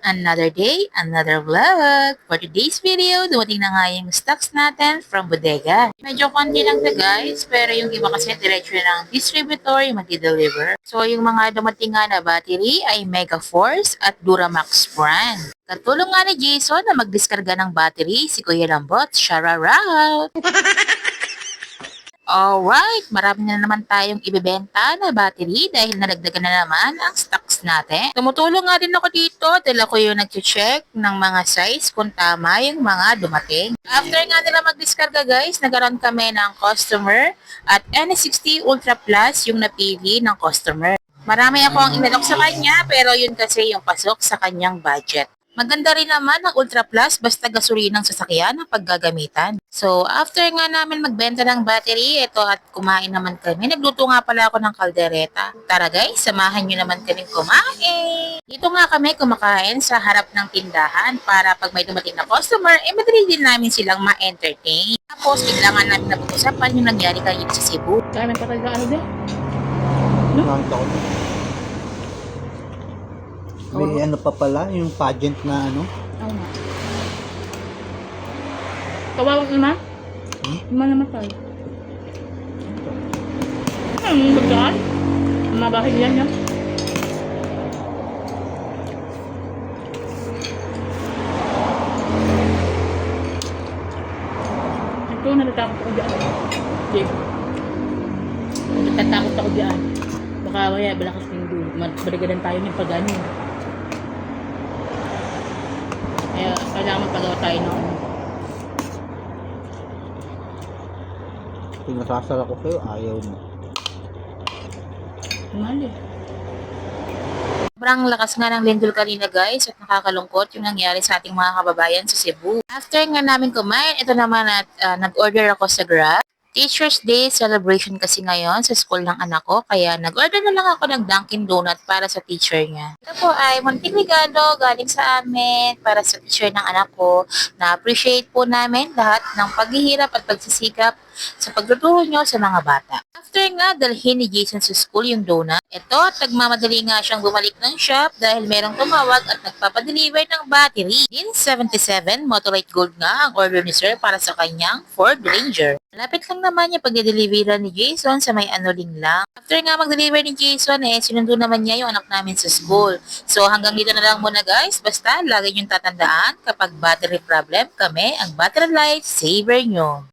Another day, another vlog. For today's video, dumating na nga yung stocks natin from bodega. Medyo konti lang to guys, pero yung iba kasi diretso ng distributor yung mag-deliver. So yung mga dumating nga na battery ay Mega Force at Duramax brand. Katulong nga ni Jason na magdiskarga ng battery si Kuya Lambot. Shoutout! Alright, marami na naman tayong ibebenta na battery dahil nalagdagan na naman ang stocks natin. Tumutulong nga din ako dito dahil ako yung nag-check ng mga size kung tama yung mga dumating. After nga nila mag-discarga guys, nagaroon kami ng customer at N60 Ultra Plus yung napili ng customer. Marami ako ang inalok sa kanya pero yun kasi yung pasok sa kanyang budget. Maganda rin naman ang Ultra Plus basta gasolina ng sasakyan ang paggagamitan. So, after nga namin magbenta ng battery, ito at kumain naman kami. Nagluto nga pala ako ng kaldereta. Tara guys, samahan nyo naman kaming kumain. Dito nga kami kumakain sa harap ng tindahan para pag may dumating na customer, madali din namin silang ma-entertain. Tapos, bigla nga namin napag-usapan yung nangyari kanina sa Cebu. Kaya may patay ka ano din? Nakita ko. May ano pa pala, yung pageant na ano. Oo nga. Kawawag naman? Naman naman tayo. Magkaan? Mabahay yan yan. Ito, natatakot ako dyan. Jake. Natatakot ako dyan. Baka wala, balakas ng dulo. Baligadan tayo ng pagano. Kaya kailangan magpagawa tayo ng ano. Pinasasara ko sa'yo, ayaw mo. Mahal eh. Sobrang lakas nga ng lindol kanina guys at nakakalungkot yung nangyari sa ating mga kababayan sa Cebu. After nga namin kumain, ito naman at nag-order ako sa Grab. Teacher's Day celebration kasi ngayon sa school ng anak ko kaya nag-order na lang ako ng Dunkin Donut para sa teacher niya. Ito po ay munting regalo galing sa amin para sa teacher ng anak ko. Na-appreciate po namin lahat ng paghihirap at pagsisikap sa pagtuturo nyo sa mga bata. After nga dalhin ni Jason sa school yung donut, ito nagmamadali nga siyang bumalik ng shop dahil merong tumawag at nagpapadeliver ng battery. Din 77 Motolite Gold nga ang order ni Sir para sa kanyang Ford Ranger. Malapit lang naman yung pagde-deliveran ni Jason sa may anuling lang. After nga mag-deliver ni Jason, sinundo naman niya yung anak namin sa school. So hanggang dito na lang muna guys. Basta lagi niyong tatandaan kapag battery problem, kami ang battery life saver nyo.